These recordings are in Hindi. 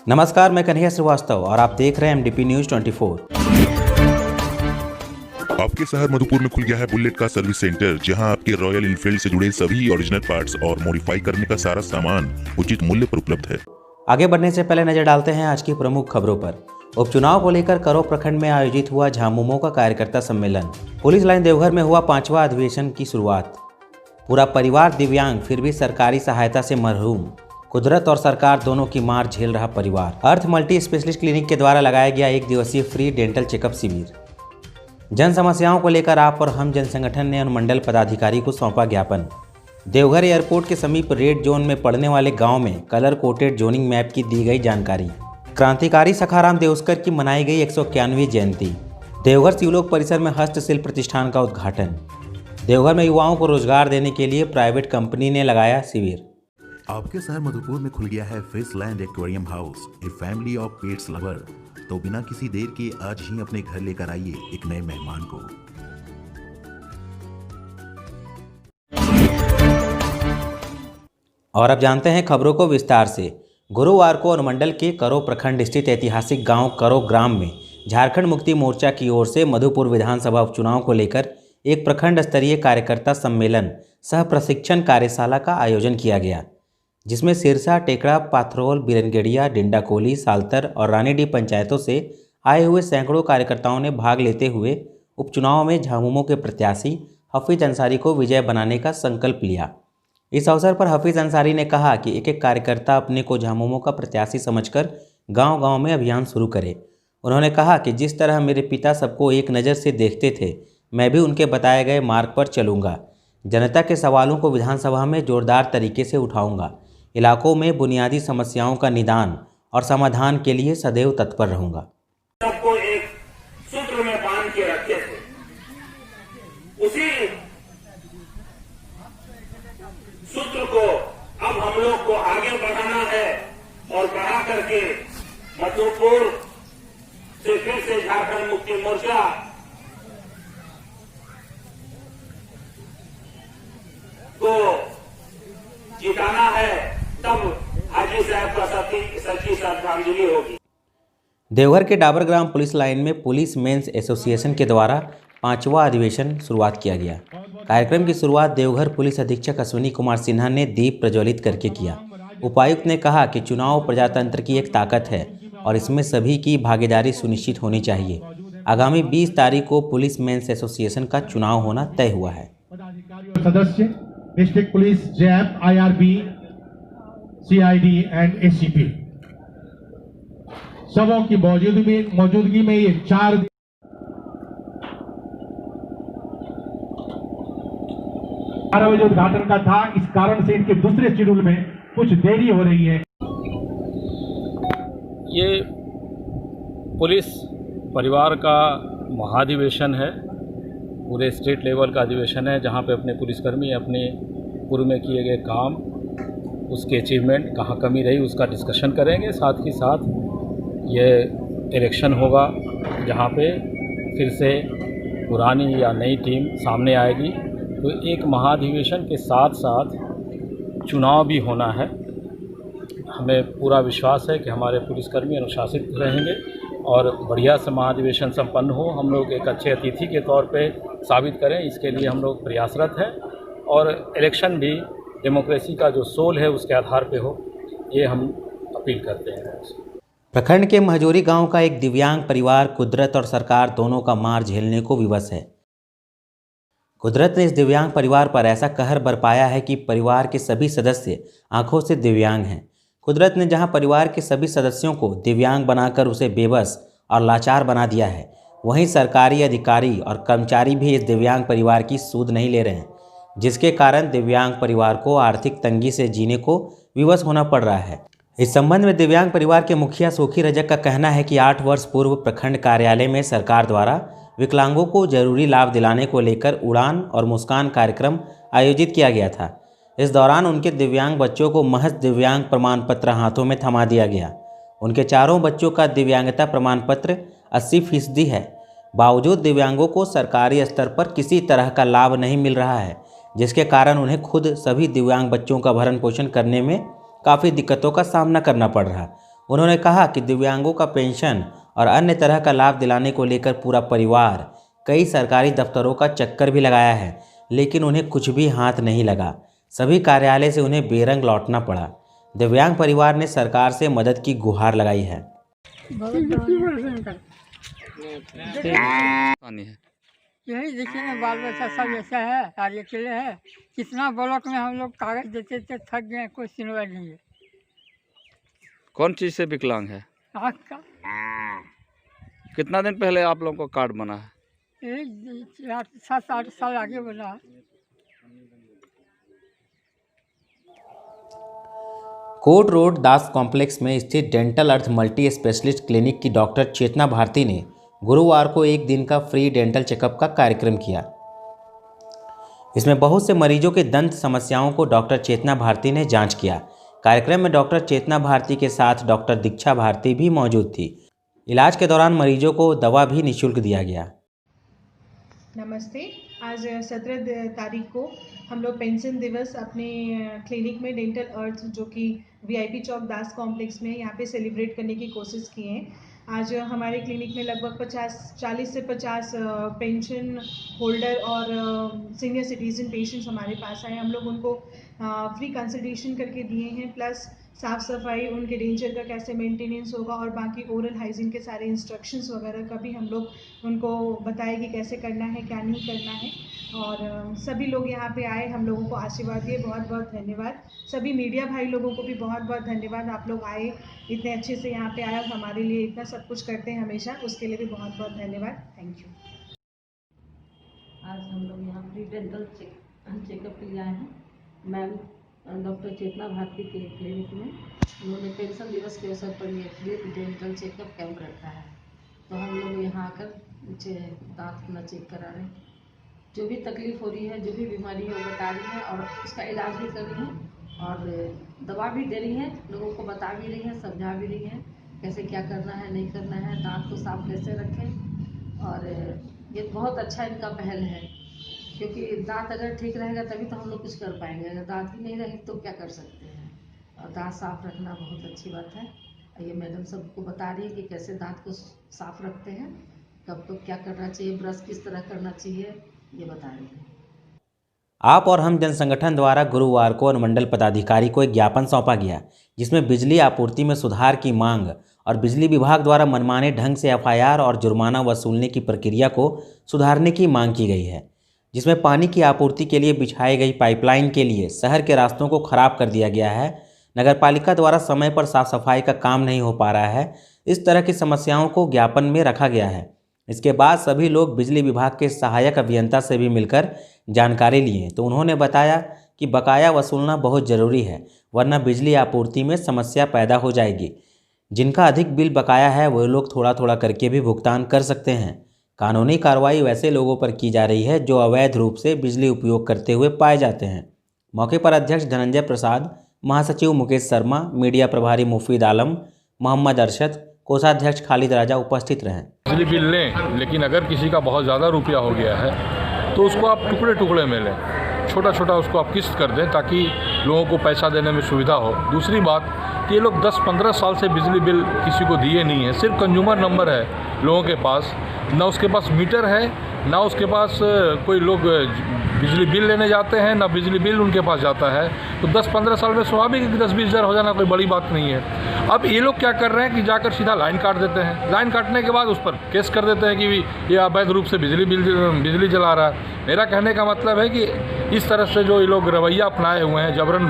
नमस्कार, मैं कन्हैया श्रीवास्तव और आप देख रहे हैं MDP न्यूज 24। आपके शहर मधुपुर में खुल गया है बुलेट का सर्विस सेंटर, जहां आपके रॉयल इनफील्ड से जुड़े सभी ओरिजिनल पार्ट्स और मॉडिफाई करने का सारा सामान उचित मूल्य पर उपलब्ध है। आगे बढ़ने से पहले नजर डालते हैं आज की प्रमुख खबरों पर। उपचुनाव को लेकर करो प्रखंड में आयोजित हुआ झामुमो का कार्यकर्ता सम्मेलन। पुलिस लाइन देवघर में हुआ 5वां अधिवेशन की शुरुआत। पूरा परिवार दिव्यांग फिर भी सरकारी सहायता से महरूम। कुदरत और सरकार दोनों की मार झेल रहा परिवार। अर्थ मल्टी स्पेशलिस्ट क्लिनिक के द्वारा लगाया गया 1 दिवसीय फ्री डेंटल चेकअप शिविर। जन समस्याओं को लेकर आप और हम जन संगठन ने अनुमंडल पदाधिकारी को सौंपा ज्ञापन। देवघर एयरपोर्ट के समीप रेड जोन में पड़ने वाले गांव में कलर कोटेड जोनिंग मैप की दी गई जानकारी। क्रांतिकारी सखाराम देउस्कर की मनाई गई 191वीं जयंती। देवघर शिवलोक परिसर में हस्तशिल्प प्रतिष्ठान का उद्घाटन। देवघर में युवाओं को रोजगार देने के लिए प्राइवेट कंपनी ने लगाया शिविर। आपके शहर मधुपुर में खुल गया है Fishland aquarium house, a family of pets lover. तो बिना किसी देर के आज ही अपने घर लेकर आइए एक नए मेहमान को। और अब जानते हैं खबरों को विस्तार से। गुरुवार को अनुमंडल के करो प्रखंड स्थित ऐतिहासिक गांव करो ग्राम में झारखंड मुक्ति मोर्चा की ओर से मधुपुर विधानसभा उपचुनाव को लेकर एक प्रखंड स्तरीय कार्यकर्ता सम्मेलन सह प्रशिक्षण कार्यशाला का आयोजन किया गया, जिसमें सिरसा, टेकड़ा, पाथरोल, बिरनगेड़िया, डिंडाकोली, साल्तर और रानीडी पंचायतों से आए हुए सैकड़ों कार्यकर्ताओं ने भाग लेते हुए उपचुनाव में झामुमो के प्रत्याशी हफीज अंसारी को विजय बनाने का संकल्प लिया। इस अवसर पर हफीज अंसारी ने कहा कि एक एक कार्यकर्ता अपने को झामुमो का प्रत्याशी समझकर गांव-गांव में अभियान शुरू करे। उन्होंने कहा कि जिस तरह मेरे पिता सबको एक नज़र से देखते थे, मैं भी उनके बताए गए मार्ग पर चलूँगा। जनता के सवालों को विधानसभा में जोरदार तरीके से उठाऊँगा। इलाकों में बुनियादी समस्याओं का निदान और समाधान के लिए सदैव तत्पर रहूंगा। सबको एक सूत्र में बांध के रखे थे, उसी सूत्र को अब हम लोग को आगे बढ़ाना है और बढ़ा करके मधुपुर से फिर से झारखंड मुक्ति मोर्चा को जिताना है, तब हाजी साहब का सच्ची श्रद्धांजलि होगी। देवघर के डाबरग्राम पुलिस लाइन में पुलिस मेंस एसोसिएशन के द्वारा 5वां अधिवेशन शुरुआत किया गया। कार्यक्रम की शुरुआत देवघर पुलिस अधीक्षक अश्विनी कुमार सिन्हा ने दीप प्रज्वलित करके किया। उपायुक्त ने कहा कि चुनाव प्रजातंत्र की एक ताकत है और इसमें सभी की भागीदारी सुनिश्चित होनी चाहिए। आगामी 20 तारीख को पुलिस मेंस एसोसिएशन का चुनाव होना तय हुआ है। सदस्य district police, JAP, IRB, CID and ACP सबों की मौजूदगी में ये 4 दिन 12 बजे उद्घाटन का था। इस कारण से इनके दूसरे शेड्यूल में कुछ देरी हो रही है। ये पुलिस परिवार का महाधिवेशन है, पूरे स्टेट लेवल का अधिवेशन है, जहाँ पे अपने पुलिसकर्मी अपने पूर्व में किए गए काम, उसके अचीवमेंट, कहाँ कमी रही, उसका डिस्कशन करेंगे। साथ ही साथ ये इलेक्शन होगा, जहाँ पे फिर से पुरानी या नई टीम सामने आएगी। तो एक महाधिवेशन के साथ साथ चुनाव भी होना है। हमें पूरा विश्वास है कि हमारे पुलिसकर्मी अनुशासित रहेंगे और बढ़िया से महाधिवेशन संपन्न हो, हम लोग एक अच्छे अतिथि के तौर पे साबित करें, इसके लिए हम लोग प्रयासरत हैं। और इलेक्शन भी डेमोक्रेसी का जो सोल है उसके आधार पे हो, ये हम अपील करते हैं। प्रखंड के महजोरी गांव का एक दिव्यांग परिवार कुदरत और सरकार दोनों का मार झेलने को विवश है। कुदरत ने इस दिव्यांग परिवार पर ऐसा कहर बरपाया है कि परिवार के सभी सदस्य आंखों से दिव्यांग हैं। कुदरत ने जहां परिवार के सभी सदस्यों को दिव्यांग बनाकर उसे बेबस और लाचार बना दिया है, वहीं सरकारी अधिकारी और कर्मचारी भी इस दिव्यांग परिवार की सूध नहीं ले रहे हैं, जिसके कारण दिव्यांग परिवार को आर्थिक तंगी से जीने को विवश होना पड़ रहा है। इस संबंध में दिव्यांग परिवार के मुखिया सोखी रजक का कहना है कि 8 वर्ष पूर्व प्रखंड कार्यालय में सरकार द्वारा विकलांगों को जरूरी लाभ दिलाने को लेकर उड़ान और मुस्कान कार्यक्रम आयोजित किया गया था। इस दौरान उनके दिव्यांग बच्चों को महज दिव्यांग प्रमाण पत्र हाथों में थमा दिया गया। उनके चारों बच्चों का दिव्यांगता प्रमाण पत्र 80% है। बावजूद दिव्यांगों को सरकारी स्तर पर किसी तरह का लाभ नहीं मिल रहा है, जिसके कारण उन्हें खुद सभी दिव्यांग बच्चों का भरण पोषण करने में काफ़ी दिक्कतों का सामना करना पड़ रहा। उन्होंने कहा कि दिव्यांगों का पेंशन और अन्य तरह का लाभ दिलाने को लेकर पूरा परिवार कई सरकारी दफ्तरों का चक्कर भी लगाया है, लेकिन उन्हें कुछ भी हाथ नहीं लगा। सभी कार्यालय से उन्हें बेरंग लौटना पड़ा। दिव्यांग परिवार ने सरकार से मदद की गुहार लगाई है। यही देखिए ना, बाल बच्चा सब ऐसा है और अकेले है। कितना ब्लॉक में हम लोग कागज देते थे, थक गए, कोई सुनवाई नहीं है। कौन चीज़ से विकलांग है? आँख का कितना दिन पहले आप लोगों का कार्ड बना है? 7-8 साल आगे बना है। कोर्ट रोड दास कॉम्प्लेक्स में स्थित डेंटल अर्थ मल्टी स्पेशलिस्ट क्लिनिक की डॉक्टर चेतना भारती ने गुरुवार को एक दिन का फ्री डेंटल चेकअप का कार्यक्रम किया। इसमें बहुत से मरीजों के दंत समस्याओं को डॉक्टर चेतना भारती ने जांच किया। कार्यक्रम में डॉक्टर चेतना भारती के साथ डॉक्टर दीक्षा भारती भी मौजूद थी। इलाज के दौरान मरीजों को दवा भी निःशुल्क दिया गया। नमस्ते। आज 17 तारीख को हम लोग पेंशन दिवस अपने क्लिनिक में डेंटल अर्थ जो कि VIP चौक दास कॉम्प्लेक्स में यहाँ पे सेलिब्रेट करने की कोशिश किए हैं। आज हमारे क्लिनिक में लगभग 40 से 50 पेंशन होल्डर और सीनियर सिटीज़न पेशेंट्स हमारे पास आए। हम लोग उनको फ्री कंसल्टेशन करके दिए हैं, प्लस साफ़ सफाई, उनके डेंचर का कैसे मेंटेनेंस होगा और बाकी ओरल हाइजीन के सारे इंस्ट्रक्शंस वगैरह का भी हम लोग उनको बताए कि कैसे करना है, क्या नहीं करना है। और सभी लोग यहाँ पे आए, हम लोगों को आशीर्वाद दिए। बहुत बहुत धन्यवाद। सभी मीडिया भाई लोगों को भी बहुत बहुत धन्यवाद। आप लोग आए, इतने अच्छे से यहाँ पे आए और हमारे लिए इतना सब कुछ करते हैं हमेशा, उसके लिए भी बहुत बहुत धन्यवाद। Thank you. आज हम लोग यहाँ फ्री डेंटल चेकअप के लिए आए हैं। मैम डॉक्टर चेतना भारती के क्लिनिक में उन्होंने पेंशन दिवस के अवसर पर ये फ्री डेंटल चेकअप कैंप रखा है, तो हम लोग यहाँ आकर दांत अपना चेक करा रहे हैं। जो भी तकलीफ़ हो रही है, जो भी बीमारी है, वो बता रही है और उसका इलाज भी कर रही है और दवा भी दे रही है, लोगों को बता भी रही है, समझा भी रही है कैसे क्या करना है, नहीं करना है, दांत को साफ कैसे रखें। और ये बहुत अच्छा इनका पहल है, क्योंकि दांत अगर ठीक रहेगा तभी तो हम लोग कुछ कर पाएंगे। अगर दांत ही नहीं रहे तो क्या कर सकते हैं। और दांत साफ रखना बहुत अच्छी बात है। ये मैडम सबको बता रही है कि कैसे दांत को साफ रखते हैं, कब तो क्या करना चाहिए, ब्रश किस तरह करना चाहिए, ये बता रही है। आप और हम जनसंगठन द्वारा गुरुवार को अनुमंडल पदाधिकारी को एक ज्ञापन सौंपा गया, जिसमें बिजली आपूर्ति में सुधार की मांग और बिजली विभाग द्वारा मनमाने ढंग से FIR और जुर्माना वसूलने की प्रक्रिया को सुधारने की मांग की गई है, जिसमें पानी की आपूर्ति के लिए बिछाई गई पाइपलाइन के लिए शहर के रास्तों को खराब कर दिया गया है। नगरपालिका द्वारा समय पर साफ सफाई का काम नहीं हो पा रहा है। इस तरह की समस्याओं को ज्ञापन में रखा गया है। इसके बाद सभी लोग बिजली विभाग के सहायक अभियंता से भी मिलकर जानकारी लिए, तो उन्होंने बताया कि बकाया वसूलना बहुत ज़रूरी है, वरना बिजली आपूर्ति में समस्या पैदा हो जाएगी। जिनका अधिक बिल बकाया है वो लोग थोड़ा थोड़ा करके भी भुगतान कर सकते हैं। कानूनी कार्रवाई वैसे लोगों पर की जा रही है जो अवैध रूप से बिजली उपयोग करते हुए पाए जाते हैं। मौके पर अध्यक्ष धनंजय प्रसाद, महासचिव मुकेश शर्मा, मीडिया प्रभारी मुफीद आलम, मोहम्मद अरशद, कोषाध्यक्ष खालिद राजा उपस्थित रहे। बिजली बिल लें, लेकिन अगर किसी का बहुत ज़्यादा रुपया हो गया है तो उसको आप टुकड़े टुकड़े में लें, छोटा छोटा उसको आप किस्त कर दें ताकि लोगों को पैसा देने में सुविधा हो। दूसरी बात कि ये लोग 10-15 साल से बिजली बिल किसी को दिए नहीं है, सिर्फ कंज्यूमर नंबर है लोगों के पास, ना उसके पास मीटर है, ना उसके पास कोई लोग बिजली बिल लेने जाते हैं, ना बिजली बिल उनके पास जाता है। तो 10-15 साल में स्वाभाविक है कि 10-20 हज़ार हो जाना कोई बड़ी बात नहीं है। अब ये लोग क्या कर रहे हैं कि जाकर सीधा लाइन काट देते हैं। लाइन काटने के बाद उस पर केस कर देते हैं कि ये अवैध रूप से बिजली जला रहा है। मेरा कहने का मतलब है कि इस तरह से जो ये लोग रवैया अपनाए हुए हैं, जबरन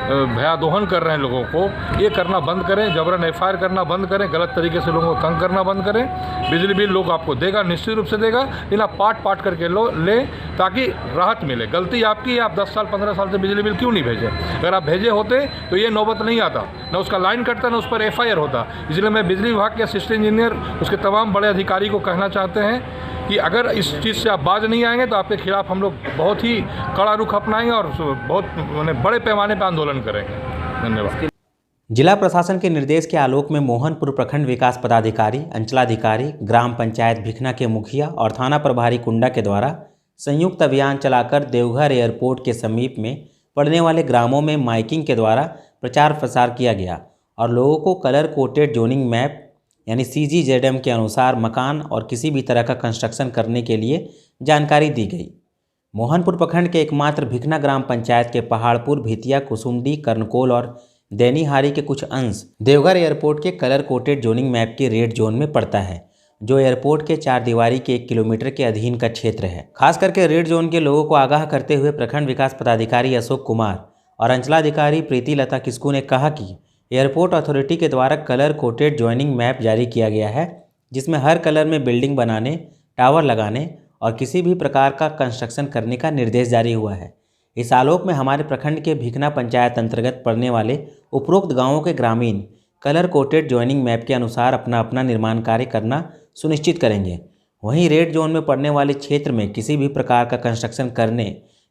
भयादोहन कर रहे हैं लोगों को, ये करना बंद करें। जबरन FIR करना बंद करें, गलत तरीके से लोगों को तंग करना बंद करें। बिजली बिल लोग आपको देगा, निश्चित रूप से देगा, लेकिन आप पाट करके लें ताकि राहत मिले। गलती आपकी है, आप 10 साल 15 साल से बिजली बिल क्यों नहीं भेजे? अगर आप भेजे होते तो ये नौबत नहीं आता, न उसका लाइन कटता, न उस पर FIR होता। इसलिए मैं बिजली विभाग के असिस्टेंट इंजीनियर, उसके तमाम बड़े अधिकारी को कहना चाहते हैं कि अगर इस चीज़ से आप बाज नहीं आएंगे तो आपके खिलाफ हम लोग बहुत ही कड़ा रुख अपनाएंगे और बहुत बड़े पैमाने पर आंदोलन करेंगे। धन्यवाद। जिला प्रशासन के निर्देश के आलोक में मोहनपुर प्रखंड विकास पदाधिकारी, अंचलाधिकारी, ग्राम पंचायत भिखना के मुखिया और थाना प्रभारी कुंडा के द्वारा संयुक्त अभियान चलाकर देवघर एयरपोर्ट के समीप में पड़ने वाले ग्रामों में माइकिंग के द्वारा प्रचार प्रसार किया गया और लोगों को कलर कोटेड जोनिंग मैप यानी CGZM के अनुसार मकान और किसी भी तरह का कंस्ट्रक्शन करने के लिए जानकारी दी गई। मोहनपुर प्रखंड के एकमात्र भिखना ग्राम पंचायत के पहाड़पुर, भितिया, कुसुमडी, कर्णकोल और दैनीहारी के कुछ अंश देवघर एयरपोर्ट के कलर कोटेड जोनिंग मैप के रेड जोन में पड़ता है, जो एयरपोर्ट के 4 दीवारी के 1 किलोमीटर के अधीन का क्षेत्र है। खास करके रेड जोन के लोगों को आगाह करते हुए प्रखंड विकास पदाधिकारी अशोक कुमार और अंचलाधिकारी प्रीति लता किस्कू ने कहा कि एयरपोर्ट अथॉरिटी के द्वारा कलर कोटेड जॉइनिंग मैप जारी किया गया है, जिसमें हर कलर में बिल्डिंग बनाने, टावर लगाने और किसी भी प्रकार का कंस्ट्रक्शन करने का निर्देश जारी हुआ है। इस आलोक में हमारे प्रखंड के भिखना पंचायत अंतर्गत पड़ने वाले उपरोक्त गांवों के ग्रामीण कलर कोटेड जॉइनिंग मैप के अनुसार अपना अपना निर्माण कार्य करना सुनिश्चित करेंगे। वहीं रेड जोन में पड़ने वाले क्षेत्र में किसी भी प्रकार का कंस्ट्रक्शन करने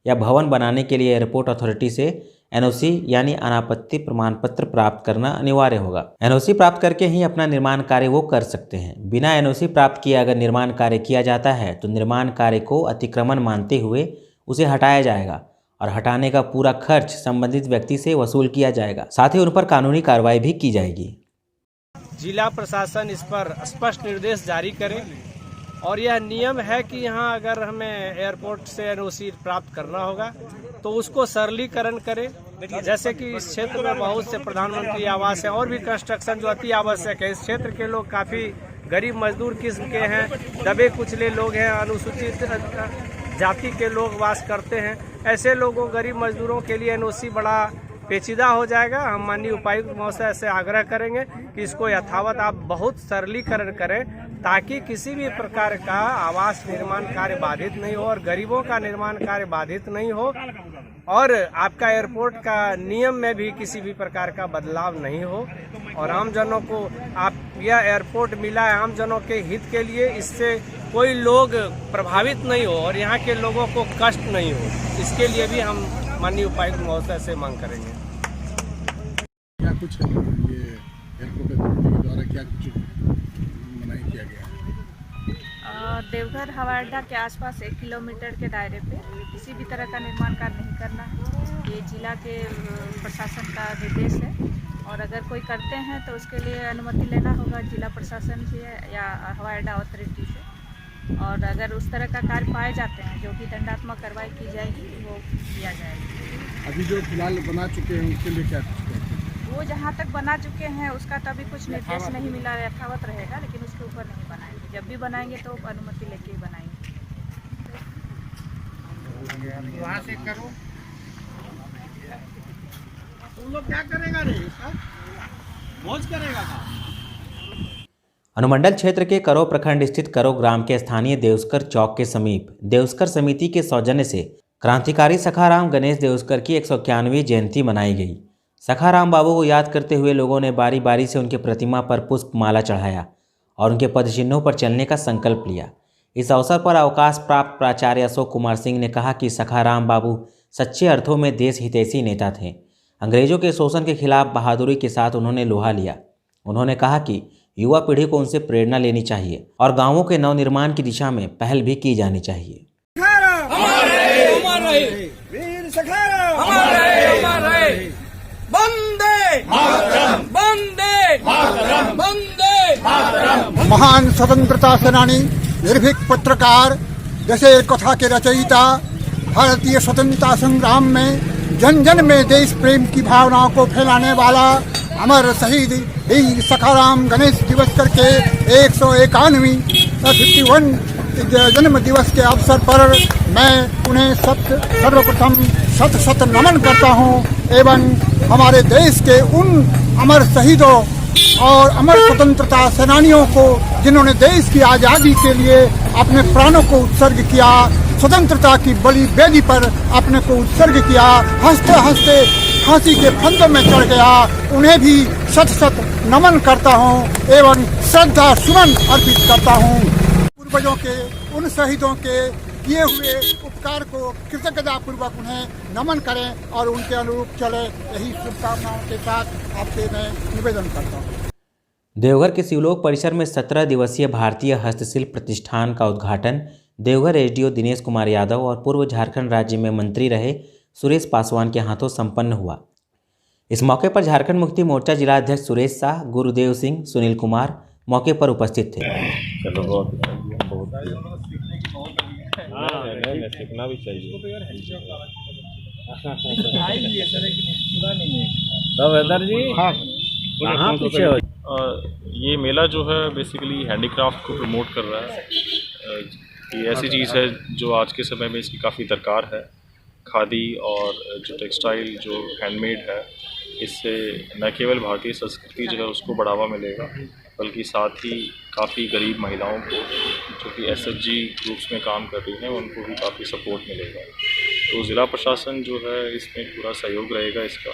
या भवन बनाने के लिए एयरपोर्ट अथॉरिटी से NOC यानी अनापत्ति प्रमाण पत्र प्राप्त करना अनिवार्य होगा। NOC प्राप्त करके ही अपना निर्माण कार्य वो कर सकते हैं। बिना NOC प्राप्त किए अगर निर्माण कार्य किया जाता है तो निर्माण कार्य को अतिक्रमण मानते हुए उसे हटाया जाएगा और हटाने का पूरा खर्च संबंधित व्यक्ति से वसूल किया जाएगा। साथ ही उन पर कानूनी कार्रवाई भी की जाएगी। जिला प्रशासन इस पर स्पष्ट निर्देश जारी करे और यह नियम है कि यहाँ अगर हमें एयरपोर्ट से NOC प्राप्त करना होगा तो उसको सरलीकरण करे। जैसे कि इस क्षेत्र में बहुत से प्रधानमंत्री आवास है और भी कंस्ट्रक्शन जो अति आवश्यक है। इस क्षेत्र के लोग काफ़ी गरीब मजदूर किस्म के हैं, दबे कुचले लोग हैं, अनुसूचित जाति के लोग वास करते हैं। ऐसे लोगों गरीब मजदूरों के लिए NOC बड़ा पेचीदा हो जाएगा। हम माननीय उपायुक्त महोदय से आग्रह करेंगे कि इसको यथावत आप बहुत सरलीकरण करें ताकि किसी भी प्रकार का आवास निर्माण कार्य बाधित नहीं हो और गरीबों का निर्माण कार्य बाधित नहीं हो और आपका एयरपोर्ट का नियम में भी किसी भी प्रकार का बदलाव नहीं हो और आमजनों को आप यह एयरपोर्ट मिला है आमजनों के हित के लिए, इससे कोई लोग प्रभावित नहीं हो और यहाँ के लोगों को कष्ट नहीं हो। इसके लिए भी हम माननीय उपायुक्त महोदय से मांग करेंगे। क्या कुछ ये एयरपोर्ट अथॉरिटी के द्वारा क्या कुछ मनाही किया गया है? देवघर हवाई अड्डा के आसपास 1 किलोमीटर के दायरे पे किसी भी तरह का निर्माण कार्य नहीं करना है। ये जिला के प्रशासन का निर्देश है और अगर कोई करते हैं तो उसके लिए अनुमति लेना होगा जिला प्रशासन से या हवाई अड्डा अथॉरिटी से और अगर उस तरह का कार्य पाए जाते हैं जो कि दंडात्मक कार्रवाई की जाएगी वो किया जाएगा। अभी जो फिलहाल बना चुके हैं उसके लिए क्या वो जहाँ तक बना चुके हैं उसका तो अभी कुछ निर्देश नहीं मिला, यथावत रहेगा, लेकिन उसके ऊपर नहीं बनाएंगे। जब भी बनाएंगे तो अनुमति लेके ही बनाएंगे। वहाँ से करो तुम लोग क्या करेगा रे मौज करेगा का? अनुमंडल क्षेत्र के करो प्रखंड स्थित करो ग्राम के स्थानीय देवस्कर चौक के समीप देवस्कर समिति के सौजन्य से क्रांतिकारी सखाराम गणेश देवस्कर की 191वीं जयंती मनाई गई। सखाराम बाबू को याद करते हुए लोगों ने बारी बारी से उनके प्रतिमा पर पुष्प माला चढ़ाया और उनके पदचिन्हों पर चलने का संकल्प लिया। इस अवसर पर अवकाश प्राप्त प्राचार्य अशोक कुमार सिंह ने कहा कि सखाराम बाबू सच्चे अर्थों में देश हितैषी नेता थे। अंग्रेजों के शोषण के खिलाफ बहादुरी के साथ उन्होंने लोहा लिया। उन्होंने कहा कि युवा पीढ़ी को उनसे प्रेरणा लेनी चाहिए और गांवों के नवनिर्माण की दिशा में पहल भी की जानी चाहिए। महान स्वतंत्रता सेनानी, निर्भीक पत्रकार, जैसे कथा के रचयिता, भारतीय स्वतंत्रता संग्राम में जन जन में देश प्रेम की भावनाओं को फैलाने वाला अमर शहीद वीर सखाराम गणेश देवस्कर के 191 जन्म दिवस के अवसर पर मैं उन्हें सर्वप्रथम शत नमन करता हूं एवं हमारे देश के उन अमर शहीदों और अमर स्वतंत्रता सेनानियों को जिन्होंने देश की आज़ादी के लिए अपने प्राणों को उत्सर्ग किया, स्वतंत्रता की बलि वेदी पर अपने को उत्सर्ग किया, हंसते हंसते फांसी के फंदों में चढ़ गया, उन्हें भी शत नमन करता हूं एवं श्रद्धा सुमन अर्पित करता हूं। पूर्वजों के उन शहीदों के किए हुए उपकार को कृतज्ञता पूर्वक उन्हें नमन करें और उनके अनुरूप चले, यही शुभकामनाओं के साथ आपसे मैं निवेदन करता हूँ। देवघर के शिवलोक परिसर में 17 दिवसीय भारतीय हस्तशिल्प प्रतिष्ठान का उद्घाटन देवघर SDO दिनेश कुमार यादव और पूर्व झारखंड राज्य में मंत्री रहे सुरेश पासवान के हाथों संपन्न हुआ। इस मौके पर झारखंड मुक्ति मोर्चा जिला अध्यक्ष सुरेश शाह, गुरुदेव सिंह, सुनील कुमार मौके पर उपस्थित थे। चलो बहुत सीखना भी चाहिए। ये मेला जो है बेसिकली हैंडीक्राफ्ट को प्रमोट कर रहा है। ये ऐसी चीज़ है जो आज के समय में इसकी काफ़ी दरकार है। खादी और जो टेक्सटाइल जो हैंडमेड है, इससे न केवल भारतीय संस्कृति जो है उसको बढ़ावा मिलेगा, बल्कि साथ ही काफ़ी गरीब महिलाओं को जो कि SHG ग्रुप्स में काम कर रही हैं उनको भी काफ़ी सपोर्ट मिलेगा। तो ज़िला प्रशासन जो है इसमें पूरा सहयोग रहेगा इसका,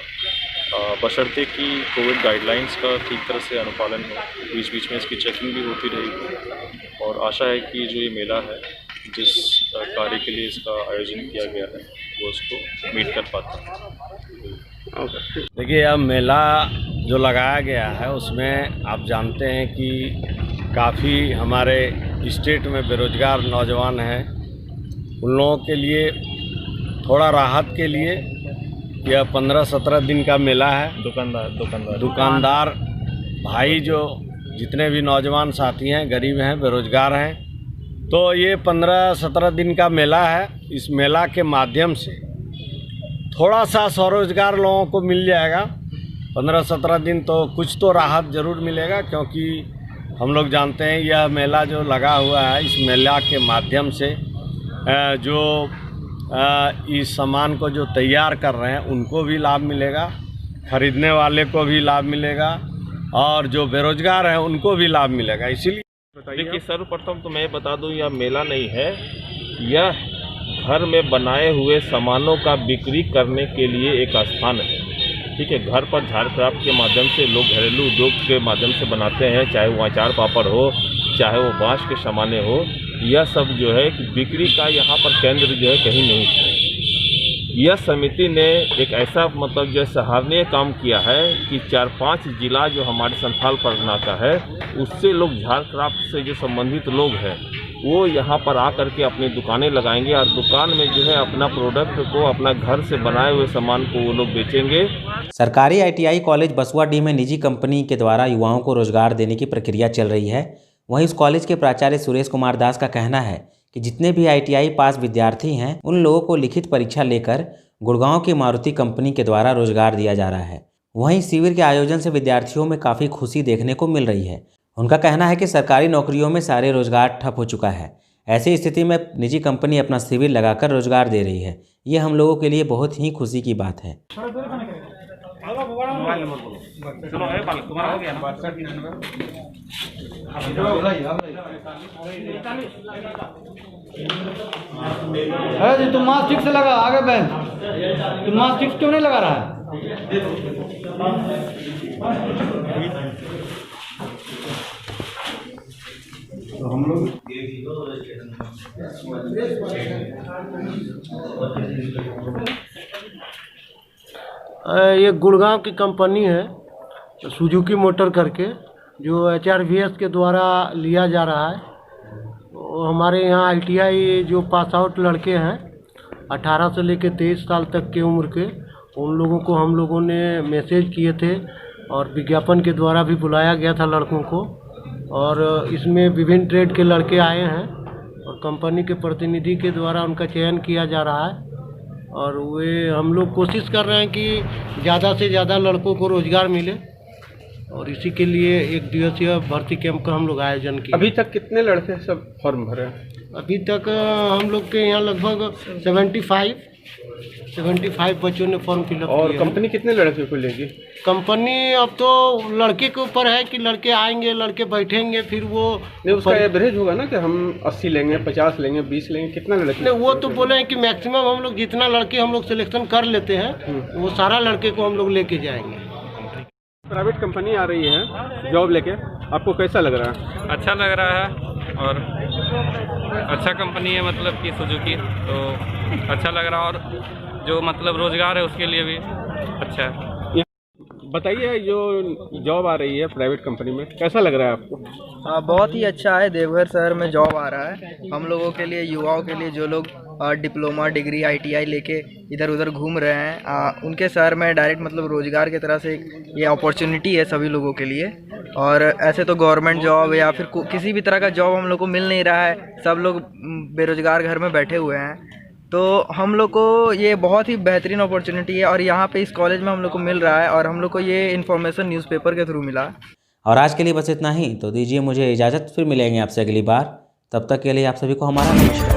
बशर्ते कि कोविड गाइडलाइंस का ठीक तरह से अनुपालन हो। बीच बीच में इसकी चेकिंग भी होती रहेगी और आशा है कि जो ये मेला है, जिस कार्य के लिए इसका आयोजन किया गया है, वो उसको मीट कर पाता है। देखिए, अब मेला जो लगाया गया है उसमें आप जानते हैं कि काफ़ी हमारे स्टेट में बेरोजगार नौजवान हैं, उन लोगों के लिए थोड़ा राहत के लिए यह 15-17 दिन का मेला है। दुकानदार भाई जो जितने भी नौजवान साथी हैं, गरीब हैं, बेरोजगार हैं, तो ये 15-17 दिन का मेला है। इस मेला के माध्यम से थोड़ा सा स्वरोजगार लोगों को मिल जाएगा। 15-17 दिन तो कुछ तो राहत ज़रूर मिलेगा, क्योंकि हम लोग जानते हैं यह मेला जो लगा हुआ है, इस मेला के माध्यम से जो इस सामान को जो तैयार कर रहे हैं उनको भी लाभ मिलेगा, खरीदने वाले को भी लाभ मिलेगा और जो बेरोजगार हैं उनको भी लाभ मिलेगा। इसीलिए देखिए, सर्वप्रथम तो मैं बता दूं, यह मेला नहीं है, यह घर में बनाए हुए सामानों का बिक्री करने के लिए एक स्थान है। ठीक है, घर पर झाड़ क्राफ्ट के माध्यम से लोग घरेलू उद्योग के माध्यम से बनाते हैं, चाहे वो अचार पापड़ हो, चाहे वो बांस के सामाने हो, यह सब जो है कि बिक्री का यहाँ पर केंद्र जो है कहीं नहीं है। यह समिति ने एक ऐसा मतलब जो सराहनीय काम किया है कि 4-5 जिला जो हमारे संथाल परगना का है, उससे लोग झाड़ क्राफ्ट से जो संबंधित लोग हैं वो यहाँ पर आकर के अपनी दुकानें लगाएंगे और दुकान में जो है अपना प्रोडक्ट को, अपना घर से बनाए हुए सामान को वो लोग बेचेंगे। सरकारी ITI कॉलेज बसुआडीह में निजी कंपनी के द्वारा युवाओं को रोजगार देने की प्रक्रिया चल रही है। वहीं इस कॉलेज के प्राचार्य सुरेश कुमार दास का कहना है कि जितने भी ITI पास विद्यार्थी हैं उन लोगों को लिखित परीक्षा लेकर गुड़गांव की मारुति कंपनी के द्वारा रोजगार दिया जा रहा है। वहीं शिविर के आयोजन से विद्यार्थियों में काफ़ी खुशी देखने को मिल रही है। उनका कहना है कि सरकारी नौकरियों में सारे रोजगार ठप हो चुका है। ऐसी स्थिति में निजी कंपनी अपना शिविर लगाकर रोजगार दे रही है। ये हम लोगों के लिए बहुत ही खुशी की बात है। जी तुम मास्क ठीक से लगा, आगे बहन, तुम मास्क ठीक क्यों नहीं लगा रहा है? तो हम लोग ये गुड़गांव की कंपनी है सुजुकी मोटर करके, जो HRVS के द्वारा लिया जा रहा है। तो हमारे यहाँ ITI जो पास आउट लड़के हैं 18 से लेकर 23 साल तक के उम्र के, उन लोगों को हम लोगों ने मैसेज किए थे और विज्ञापन के द्वारा भी बुलाया गया था लड़कों को, और इसमें विभिन्न ट्रेड के लड़के आए हैं और कंपनी के प्रतिनिधि के द्वारा उनका चयन किया जा रहा है। और वे हम लोग कोशिश कर रहे हैं कि ज़्यादा से ज़्यादा लड़कों को रोज़गार मिले, और इसी के लिए एक दिवसीय भर्ती कैंप का हम लोग आयोजन किए। अभी तक कितने लड़के सब फॉर्म भरे? अभी तक हम लोग के यहाँ लगभग 75 बच्चों ने फॉर्म फिलअप किया। और कंपनी कितने लड़के को लेगी? कंपनी अब तो लड़के के ऊपर है कि लड़के आएंगे, लड़के बैठेंगे, फिर वो नहीं, उसका एवरेज होगा ना कि हम 80 लेंगे, 50 लेंगे, 20 लेंगे, कितना लड़के? नहीं, वो तो बोले हैं कि मैक्सिमम हम लोग जितना लड़के हम लोग सिलेक्शन कर लेते हैं वो सारा लड़के को हम लोग लेके जाएंगे। प्राइवेट कंपनी आ रही है जॉब लेके, आपको कैसा लग रहा है? अच्छा लग रहा है और अच्छा कंपनी है, मतलब कि सुजुकी, तो अच्छा लग रहा है और जो मतलब रोजगार है उसके लिए भी अच्छा है। बताइए, जो जॉब आ रही है प्राइवेट कंपनी में, कैसा लग रहा है आपको? बहुत ही अच्छा है। देवघर शहर में जॉब आ रहा है हम लोगों के लिए, युवाओं के लिए, जो लोग डिप्लोमा डिग्री ITI लेके इधर उधर घूम रहे हैं। उनके शहर में डायरेक्ट मतलब रोज़गार की तरह से ये अपॉर्चुनिटी है सभी लोगों के लिए। और ऐसे तो गवर्नमेंट जॉब या फिर किसी भी तरह का जॉब हम लोग को मिल नहीं रहा है, सब लोग बेरोज़गार घर में बैठे हुए हैं। तो हम लोग को ये बहुत ही बेहतरीन अपॉर्चुनिटी है और यहाँ पे इस कॉलेज में हम लोग को मिल रहा है और हम लोग को ये इन्फॉर्मेशन न्यूज़पेपर के थ्रू मिला। और आज के लिए बस इतना ही। तो दीजिए मुझे इजाज़त, फिर मिलेंगे आपसे अगली बार। तब तक के लिए आप सभी को हमारा नमस्कार।